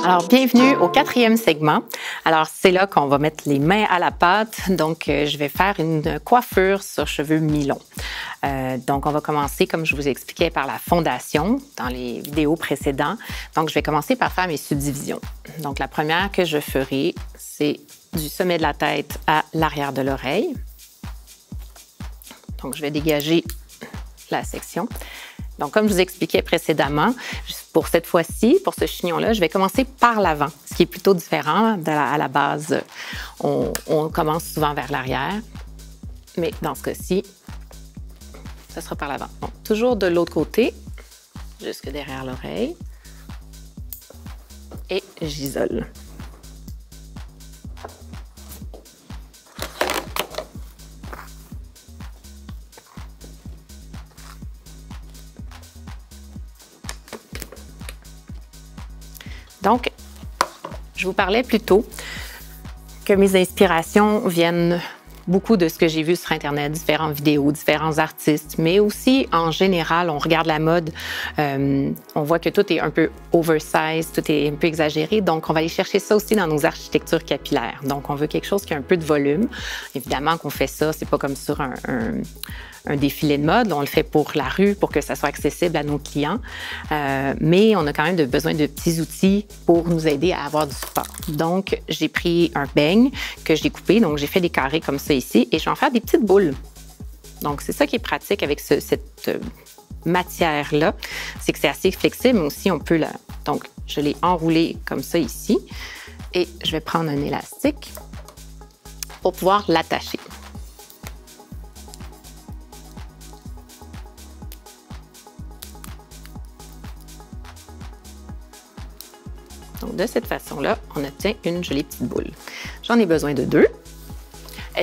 Alors, bienvenue au 4e segment. Alors, c'est là qu'on va mettre les mains à la pâte. Donc, je vais faire une coiffure sur cheveux mi-longs. Donc, on va commencer, comme je vous expliquais, par la fondation dans les vidéos précédentes. Donc, je vais commencer par faire mes subdivisions. Donc, la première que je ferai, c'est du sommet de la tête à l'arrière de l'oreille. Donc, je vais dégager la section. Donc, comme je vous expliquais précédemment, pour cette fois-ci, pour ce chignon-là, je vais commencer par l'avant, ce qui est plutôt différent. À la base, on commence souvent vers l'arrière, mais dans ce cas-ci, ça sera par l'avant. Bon, toujours de l'autre côté, jusque derrière l'oreille, et j'isole. Donc, je vous parlais plus tôt que mes inspirations viennent beaucoup de ce que j'ai vu sur Internet, différentes vidéos, différents artistes, mais aussi, en général, on regarde la mode, on voit que tout est un peu oversized, tout est un peu exagéré, donc on va aller chercher ça aussi dans nos architectures capillaires. Donc, on veut quelque chose qui a un peu de volume. Évidemment qu'on fait ça, c'est pas comme sur un défilé de mode. On le fait pour la rue, pour que ça soit accessible à nos clients. Mais on a quand même besoin de petits outils pour nous aider à avoir du support. Donc, j'ai pris un beigne que j'ai coupé. Donc, j'ai fait des carrés comme ça ici et je vais en faire des petites boules. Donc, c'est ça qui est pratique avec cette matière-là. C'est que c'est assez flexible, mais aussi on peut la... Donc, je l'ai enroulé comme ça ici et je vais prendre un élastique pour pouvoir l'attacher. Donc, de cette façon-là, on obtient une jolie petite boule. J'en ai besoin de 2.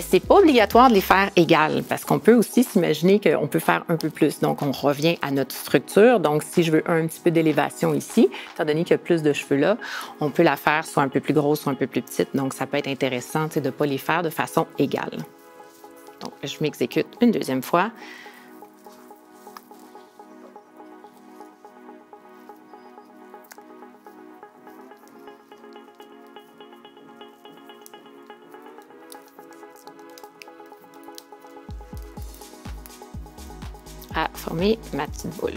C'est pas obligatoire de les faire égales parce qu'on peut aussi s'imaginer qu'on peut faire un peu plus. Donc, on revient à notre structure. Donc, si je veux un petit peu d'élévation ici, étant donné qu'il y a plus de cheveux là, on peut la faire soit un peu plus grosse, soit un peu plus petite. Donc, ça peut être intéressant de ne pas les faire de façon égale. Donc, je m'exécute une deuxième fois. À former ma petite boule.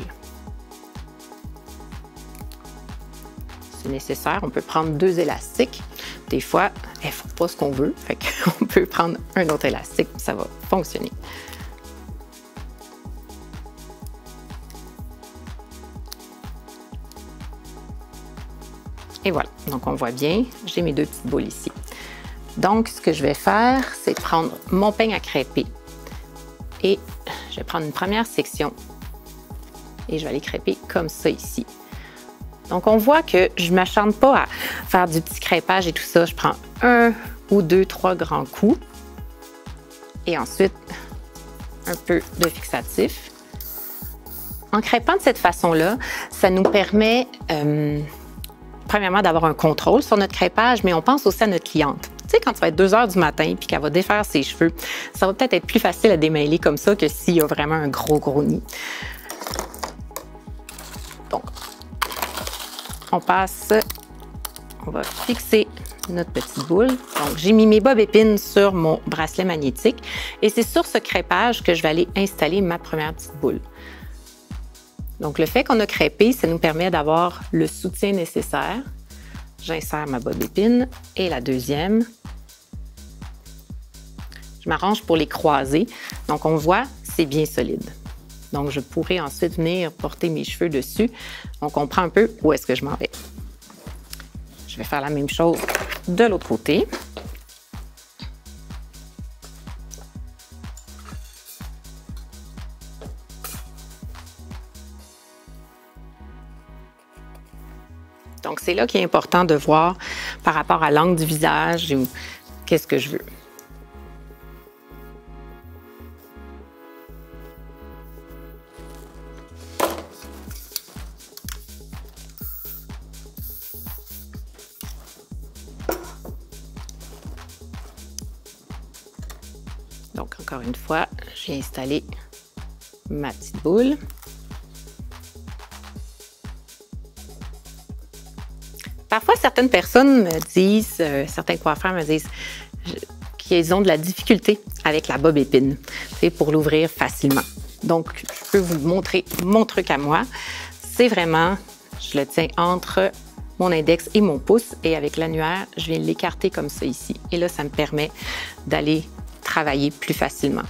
C'est nécessaire, on peut prendre 2 élastiques. Des fois, il ne faut pas ce qu'on veut, fait qu'on peut prendre un autre élastique, ça va fonctionner. Et voilà, donc on voit bien, j'ai mes 2 petites boules ici. Donc, ce que je vais faire, c'est prendre mon peigne à crêper et je vais prendre une première section et je vais aller crêper comme ça ici. Donc, on voit que je ne m'acharne pas à faire du petit crêpage et tout ça. Je prends 1 ou 2, 3 grands coups et ensuite un peu de fixatif. En crêpant de cette façon-là, ça nous permet premièrement d'avoir un contrôle sur notre crêpage, mais on pense aussi à notre cliente. Tu sais, quand tu vas être 2 heures du matin puis qu'elle va défaire ses cheveux, ça va peut-être être plus facile à démêler comme ça que s'il y a vraiment un gros nid. Donc, on va fixer notre petite boule. Donc, j'ai mis mes bobs épines sur mon bracelet magnétique et c'est sur ce crêpage que je vais aller installer ma première petite boule. Donc, le fait qu'on a crêpé, ça nous permet d'avoir le soutien nécessaire. J'insère ma bob épine et la deuxième. Je m'arrange pour les croiser. Donc, on voit, c'est bien solide. Donc, je pourrais ensuite venir porter mes cheveux dessus. On comprend un peu où est-ce que je m'en vais. Je vais faire la même chose de l'autre côté. Donc, c'est là qu'il est important de voir par rapport à l'angle du visage ou qu'est-ce que je veux. Donc, encore une fois, j'ai installé ma petite boule. Parfois, certaines personnes me disent, certains coiffeurs me disent qu'ils ont de la difficulté avec la bob épine, pour l'ouvrir facilement. Donc, je peux vous montrer mon truc à moi. C'est vraiment, je le tiens entre mon index et mon pouce et avec l'annulaire, je viens l'écarter comme ça ici. Et là, ça me permet d'aller travailler plus facilement.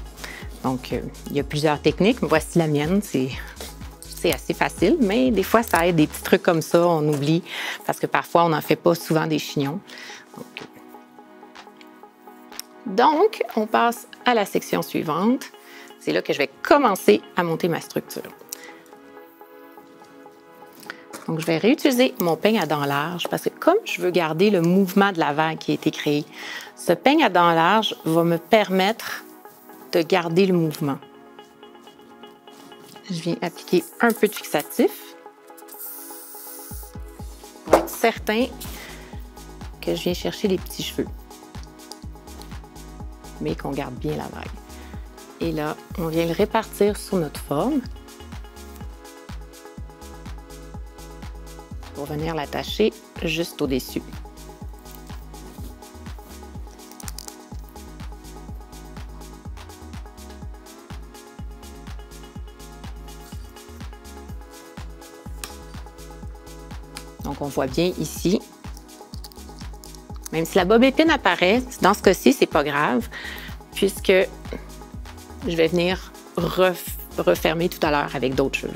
Donc, il y a plusieurs techniques. Voici la mienne. C'est assez facile, mais des fois, ça aide des petits trucs comme ça. On oublie parce que parfois, on n'en fait pas souvent des chignons. Donc, on passe à la section suivante. C'est là que je vais commencer à monter ma structure. Donc, je vais réutiliser mon peigne à dents larges parce que comme je veux garder le mouvement de la vague qui a été créé, ce peigne à dents larges va me permettre de garder le mouvement. Je viens appliquer un peu de fixatif pour être certain que je viens chercher les petits cheveux, mais qu'on garde bien la vague. Et là, on vient le répartir sur notre forme pour venir l'attacher juste au-dessus. Donc, on voit bien ici. Même si la bob épine apparaît, dans ce cas-ci, c'est pas grave, puisque je vais venir refermer tout à l'heure avec d'autres cheveux.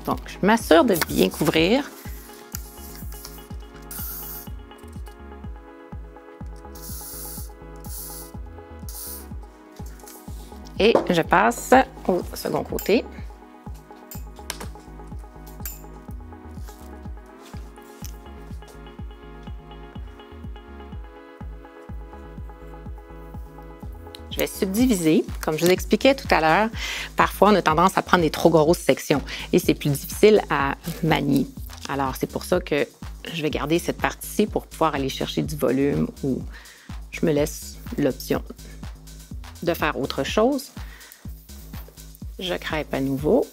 Donc, je m'assure de bien couvrir. Et je passe au second côté. Je vais subdiviser. Comme je vous expliquais tout à l'heure, parfois on a tendance à prendre des trop grosses sections et c'est plus difficile à manier. Alors c'est pour ça que je vais garder cette partie-ci pour pouvoir aller chercher du volume ou je me laisse l'option de faire autre chose. Je crêpe à nouveau.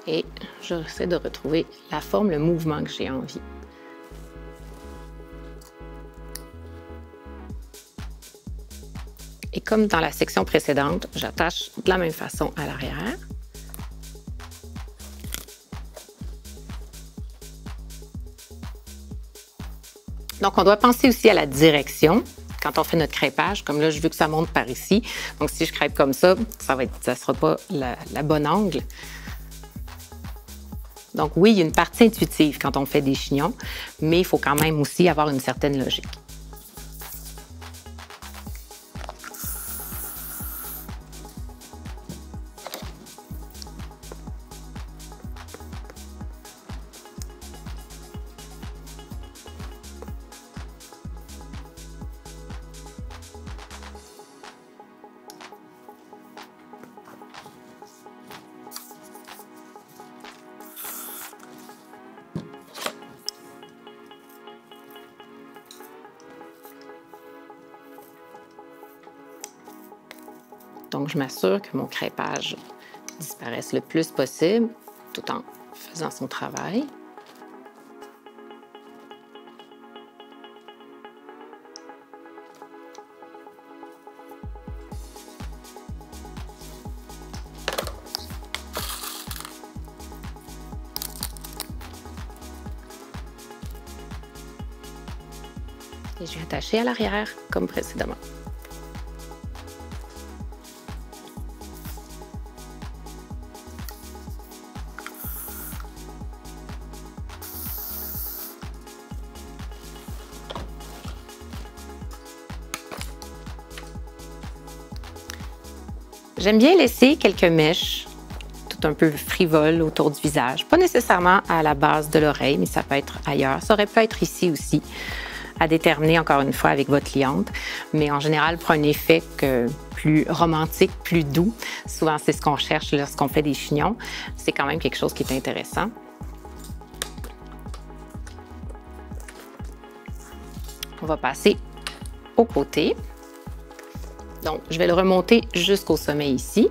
Et j'essaie de retrouver la forme, le mouvement que j'ai envie. Et comme dans la section précédente, j'attache de la même façon à l'arrière. Donc, on doit penser aussi à la direction quand on fait notre crêpage. Comme là, je veux que ça monte par ici. Donc, si je crêpe comme ça, ça ne sera pas la bonne angle. Donc, oui, il y a une partie intuitive quand on fait des chignons, mais il faut quand même aussi avoir une certaine logique. Donc, je m'assure que mon crêpage disparaisse le plus possible tout en faisant son travail. Et je vais attacher à l'arrière comme précédemment. J'aime bien laisser quelques mèches tout un peu frivole autour du visage. Pas nécessairement à la base de l'oreille, mais ça peut être ailleurs. Ça aurait pu être ici aussi, à déterminer encore une fois avec votre cliente. Mais en général, pour un effet plus romantique, plus doux, souvent c'est ce qu'on cherche lorsqu'on fait des chignons. C'est quand même quelque chose qui est intéressant. On va passer au côté. Donc, je vais le remonter jusqu'au sommet ici,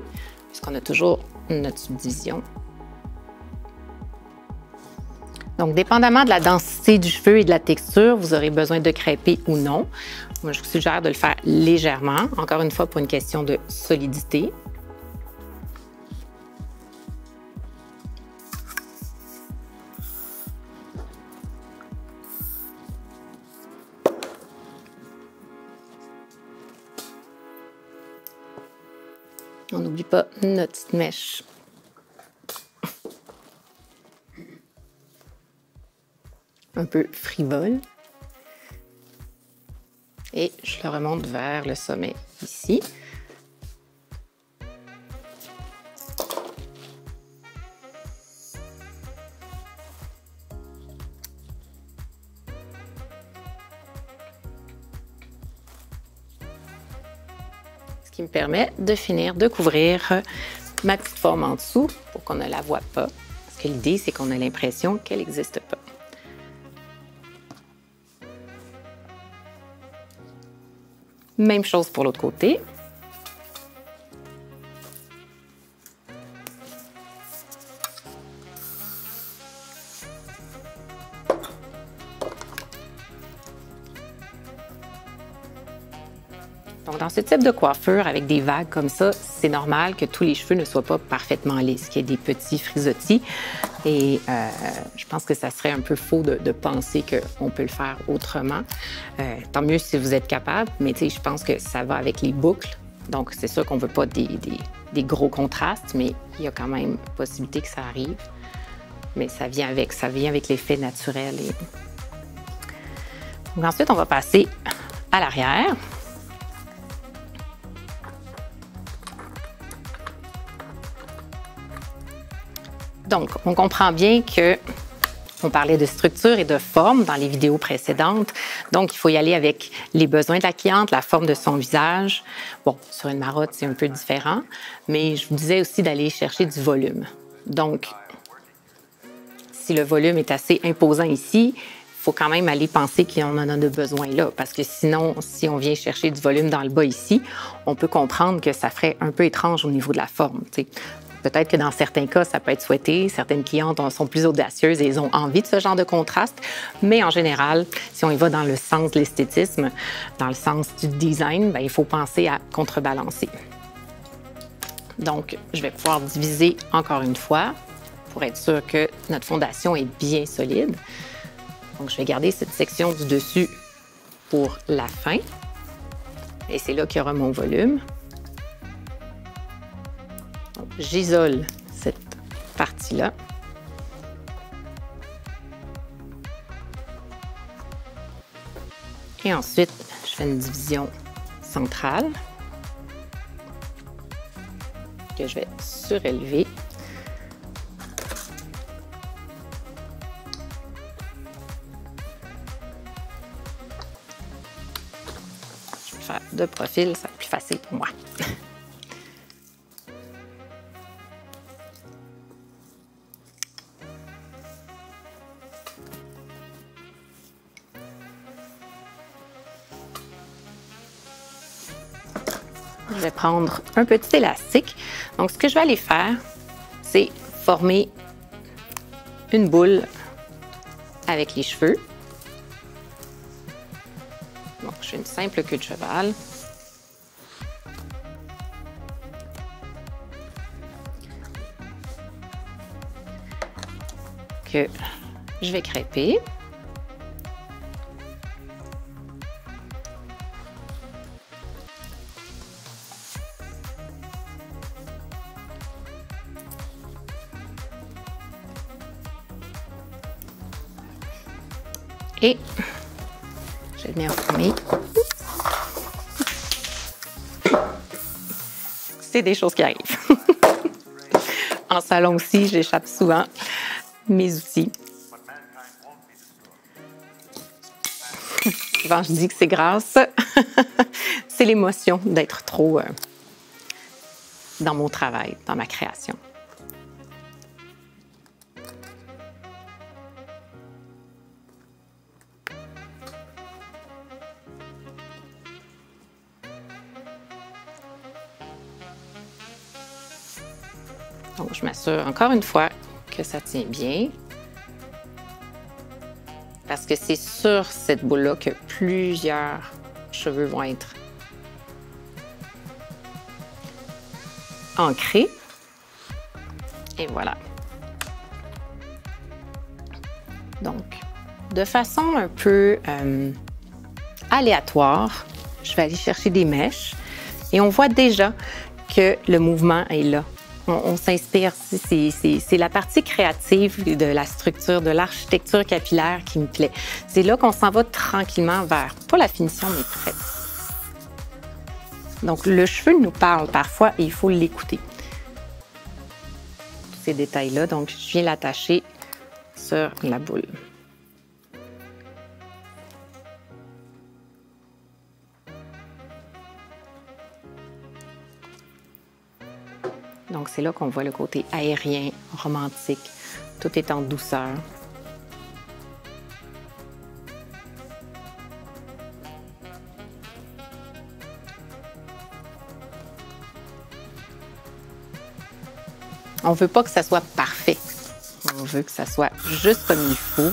puisqu'on a toujours notre subdivision. Donc, dépendamment de la densité du cheveu et de la texture, vous aurez besoin de crêper ou non. Moi, je vous suggère de le faire légèrement, encore une fois pour une question de solidité. On n'oublie pas notre petite mèche. Un peu frivole. Et je le remonte vers le sommet ici. Ce qui me permet de finir de couvrir ma petite forme en dessous pour qu'on ne la voie pas. Parce que l'idée, c'est qu'on a l'impression qu'elle n'existe pas. Même chose pour l'autre côté. Donc, dans ce type de coiffure, avec des vagues comme ça, c'est normal que tous les cheveux ne soient pas parfaitement lisses, qu'il y ait des petits frisottis. Et je pense que ça serait un peu faux de penser qu'on peut le faire autrement. Tant mieux si vous êtes capable, mais je pense que ça va avec les boucles. Donc, c'est sûr qu'on ne veut pas des gros contrastes, mais il y a quand même possibilité que ça arrive. Mais ça vient avec l'effet naturel. Donc, ensuite, on va passer à l'arrière. Donc, on comprend bien qu'on parlait de structure et de forme dans les vidéos précédentes. Donc, il faut y aller avec les besoins de la cliente, la forme de son visage. Bon, sur une marotte, c'est un peu différent, mais je vous disais aussi d'aller chercher du volume. Donc, si le volume est assez imposant ici, il faut quand même aller penser qu'on en a besoin là, parce que sinon, si on vient chercher du volume dans le bas ici, on peut comprendre que ça ferait un peu étrange au niveau de la forme, t'sais. Peut-être que dans certains cas, ça peut être souhaité. Certaines clientes sont plus audacieuses et elles ont envie de ce genre de contraste. Mais en général, si on y va dans le sens de l'esthétisme, dans le sens du design, bien, il faut penser à contrebalancer. Donc, je vais pouvoir diviser encore une fois pour être sûr que notre fondation est bien solide. Donc, je vais garder cette section du dessus pour la fin. Et c'est là qu'il y aura mon volume. J'isole cette partie-là. Et ensuite, je fais une division centrale que je vais surélever. Je vais le faire de profil, ça va être plus facile pour moi. Je vais prendre un petit élastique. Donc, ce que je vais aller faire, c'est former une boule avec les cheveux. Donc, je fais une simple queue de cheval. Que je vais crêper. Et je vais venir former. C'est des choses qui arrivent. En salon aussi, j'échappe souvent mes outils. Souvent, je dis que c'est grâce. C'est l'émotion d'être trop dans mon travail, dans ma création. Donc, je m'assure encore une fois que ça tient bien. Parce que c'est sur cette boule-là que plusieurs cheveux vont être ancrés. Et voilà. Donc, de façon un peu aléatoire, je vais aller chercher des mèches et on voit déjà que le mouvement est là. On s'inspire, c'est la partie créative de la structure, de l'architecture capillaire qui me plaît. C'est là qu'on s'en va tranquillement vers, pas la finition, mais presque. Donc, le cheveu nous parle parfois et il faut l'écouter. Tous ces détails-là, donc je viens l'attacher sur la boule. Donc, c'est là qu'on voit le côté aérien, romantique. Tout est en douceur. On ne veut pas que ça soit parfait. On veut que ça soit juste comme il faut.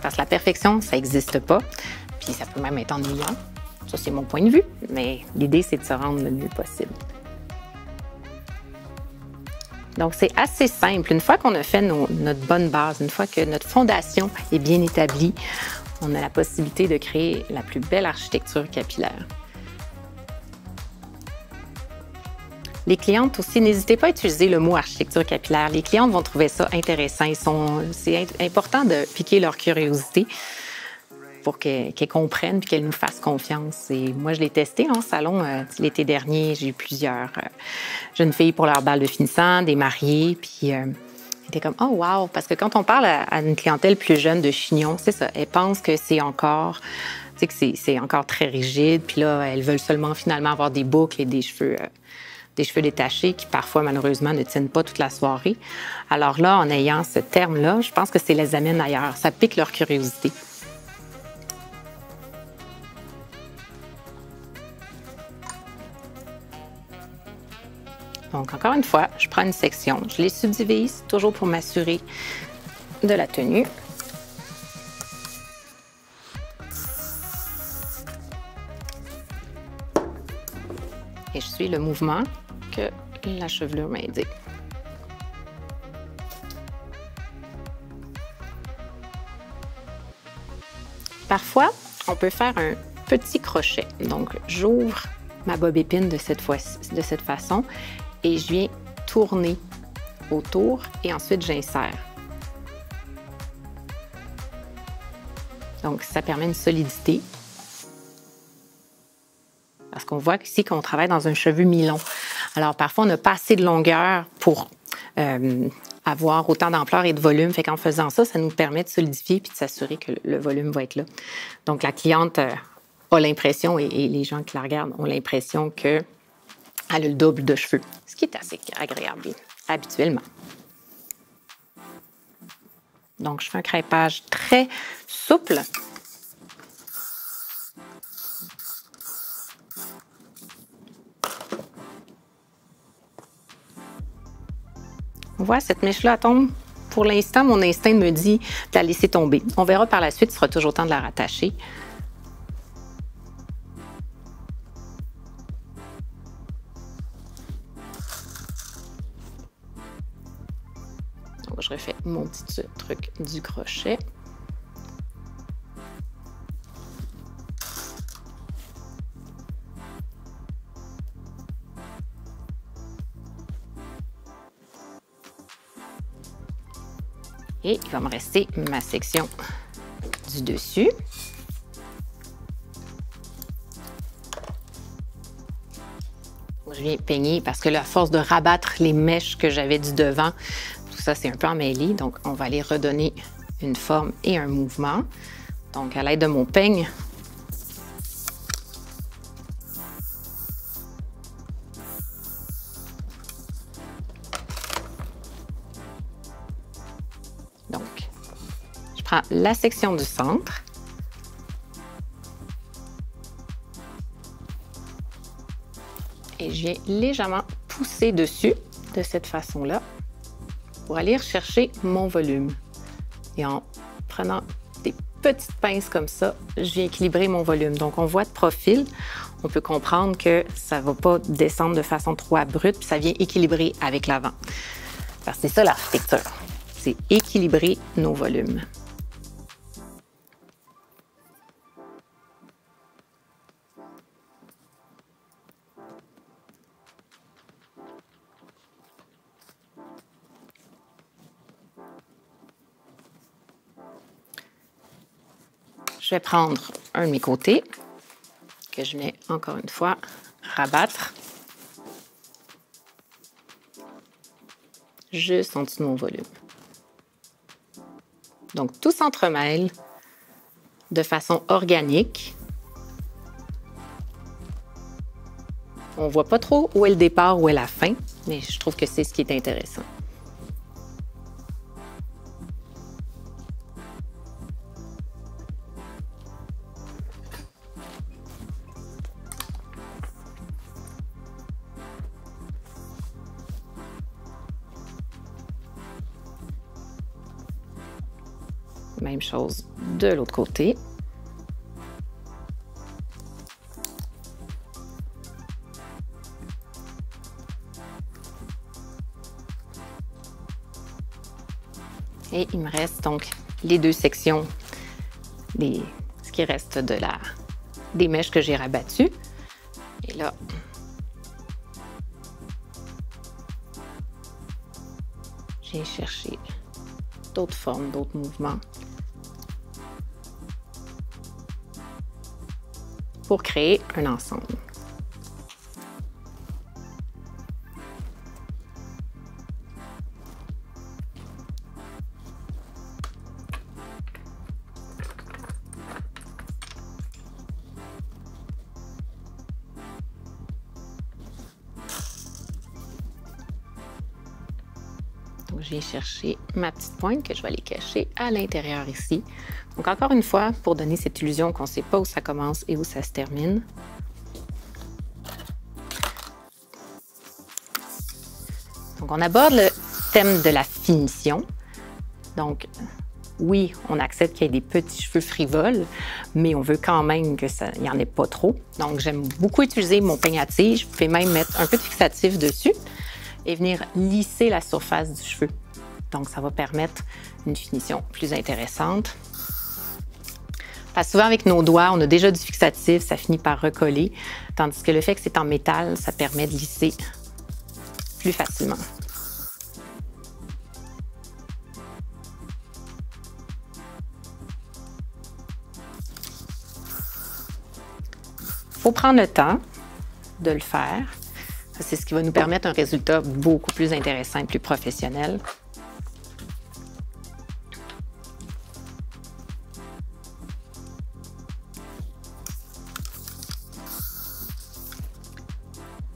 Parce que la perfection, ça n'existe pas. Puis ça peut même être ennuyant. Ça, c'est mon point de vue. Mais l'idée, c'est de se rendre le mieux possible. Donc, c'est assez simple. Une fois qu'on a fait notre bonne base, une fois que notre fondation est bien établie, on a la possibilité de créer la plus belle architecture capillaire. Les clientes aussi, n'hésitez pas à utiliser le mot architecture capillaire. Les clientes vont trouver ça intéressant. C'est important de piquer leur curiosité pour qu'elles comprennent et qu'elles nous fassent confiance. Et moi, je l'ai testé en salon l'été dernier. J'ai eu plusieurs jeunes filles pour leur bal de finissant, des mariés, puis c'était comme « Oh wow! » Parce que quand on parle à une clientèle plus jeune de chignon, c'est ça, elles pensent que c'est encore, tu sais, que c'est encore très rigide, puis là, elles veulent seulement finalement avoir des boucles et des cheveux détachés qui parfois, malheureusement, ne tiennent pas toute la soirée. Alors là, en ayant ce terme-là, je pense que ça les amène ailleurs. Ça pique leur curiosité. Donc, encore une fois, je prends une section, je les subdivise, toujours pour m'assurer de la tenue. Et je suis le mouvement que la chevelure m'indique. Parfois, on peut faire un petit crochet. Donc, j'ouvre ma bob épine de cette façon et je viens tourner autour et ensuite j'insère. Donc, ça permet une solidité. Parce qu'on voit ici qu'on travaille dans un cheveu mi-long. Alors, parfois, on n'a pas assez de longueur pour avoir autant d'ampleur et de volume. Fait qu'en faisant ça, ça nous permet de solidifier puis de s'assurer que le volume va être là. Donc, la cliente a l'impression, et les gens qui la regardent ont l'impression qu'elle a le double de cheveux, ce qui est assez agréable habituellement. Donc, je fais un crêpage très souple. On voit, cette mèche-là tombe. Pour l'instant, mon instinct me dit de la laisser tomber. On verra par la suite, il sera toujours temps de la rattacher. Donc, je refais mon petit truc du crochet. Et il va me rester ma section du dessus. Je viens peigner parce que là, à force de rabattre les mèches que j'avais du devant, tout ça, c'est un peu emmêlé. Donc, on va aller redonner une forme et un mouvement. Donc, à l'aide de mon peigne, donc, je prends la section du centre. Et je viens légèrement pousser dessus de cette façon-là pour aller rechercher mon volume. Et en prenant des petites pinces comme ça, je viens équilibrer mon volume. Donc, on voit de profil, on peut comprendre que ça ne va pas descendre de façon trop abrupte, puis ça vient équilibrer avec l'avant. Parce que c'est ça l'architecture, c'est équilibrer nos volumes. Je vais prendre un de mes côtés, que je viens encore une fois rabattre juste en dessous de mon volume. Donc, tout s'entremêle de façon organique. On ne voit pas trop où est le départ, où est la fin, mais je trouve que c'est ce qui est intéressant. Même chose de l'autre côté. Et il me reste donc les deux sections, ce qui reste des mèches que j'ai rabattues. Et là, j'ai cherché d'autres formes, d'autres mouvements pour créer un ensemble. Donc, j'ai cherché ma petite pointe que je vais aller cacher à l'intérieur ici. Donc, encore une fois, pour donner cette illusion qu'on ne sait pas où ça commence et où ça se termine. Donc, on aborde le thème de la finition. Donc, oui, on accepte qu'il y ait des petits cheveux frivoles, mais on veut quand même qu'il n'y en ait pas trop. Donc, j'aime beaucoup utiliser mon peigne à tige. Je peux même mettre un peu de fixatif dessus et venir lisser la surface du cheveu. Donc, ça va permettre une finition plus intéressante. Parce que souvent, avec nos doigts, on a déjà du fixatif, ça finit par recoller, tandis que le fait que c'est en métal, ça permet de lisser plus facilement. Il faut prendre le temps de le faire. C'est ce qui va nous permettre un résultat beaucoup plus intéressant et plus professionnel.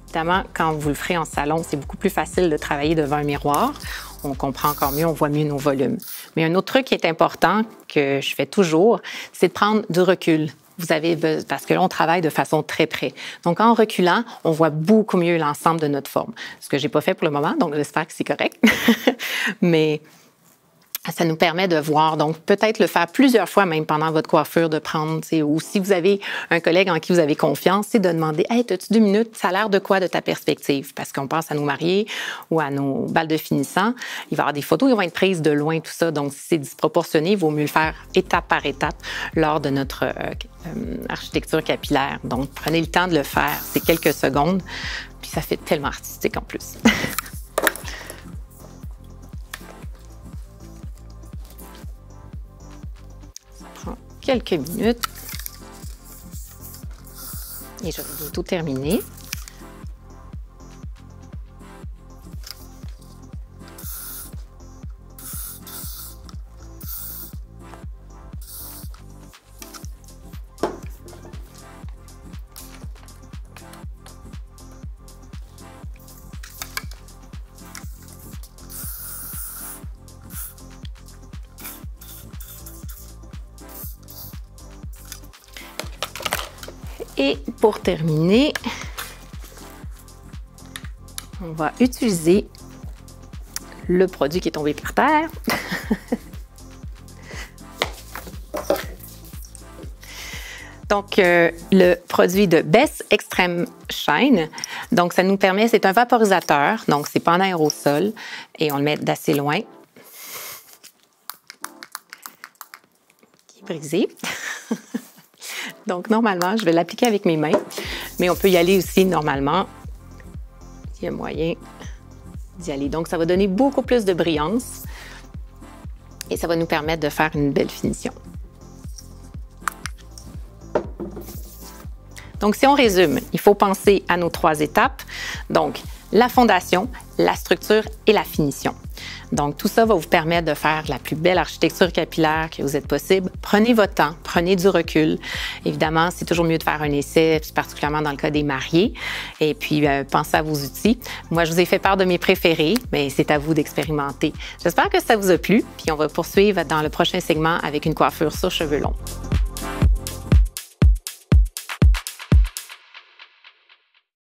Évidemment, quand vous le ferez en salon, c'est beaucoup plus facile de travailler devant un miroir. On comprend encore mieux, on voit mieux nos volumes. Mais un autre truc qui est important, que je fais toujours, c'est de prendre du recul. Parce que là, on travaille de façon très près. Donc, en reculant, on voit beaucoup mieux l'ensemble de notre forme. Ce que je n'ai pas fait pour le moment, donc j'espère que c'est correct. Mais ça nous permet de voir, donc peut-être le faire plusieurs fois même pendant votre coiffure, de prendre, ou si vous avez un collègue en qui vous avez confiance, c'est de demander « Hey, as-tu 2 minutes? Ça a l'air de quoi de ta perspective? » Parce qu'on pense à nos mariés ou à nos balles de finissant. Il va y avoir des photos qui vont être prises de loin, tout ça. Donc, si c'est disproportionné, il vaut mieux le faire étape par étape lors de notre architecture capillaire. Donc, prenez le temps de le faire. C'est quelques secondes. Puis, ça fait tellement artistique en plus. Quelques minutes et je vais tout terminer. Et pour terminer, on va utiliser le produit qui est tombé par terre. Donc, le produit de Best Extreme Shine. Donc, ça nous permet, c'est un vaporisateur, donc c'est pas en aérosol et on le met d'assez loin. Qui est brisé. Donc, normalement, je vais l'appliquer avec mes mains, mais on peut y aller aussi normalement. Il y a moyen d'y aller. Donc, ça va donner beaucoup plus de brillance et ça va nous permettre de faire une belle finition. Donc, si on résume, il faut penser à nos 3 étapes. Donc, la fondation, la structure et la finition. Donc, tout ça va vous permettre de faire la plus belle architecture capillaire que vous êtes possible. Prenez votre temps, prenez du recul. Évidemment, c'est toujours mieux de faire un essai, particulièrement dans le cas des mariés. Et puis, pensez à vos outils. Moi, je vous ai fait part de mes préférés, mais c'est à vous d'expérimenter. J'espère que ça vous a plu. Puis, on va poursuivre dans le prochain segment avec une coiffure sur cheveux longs.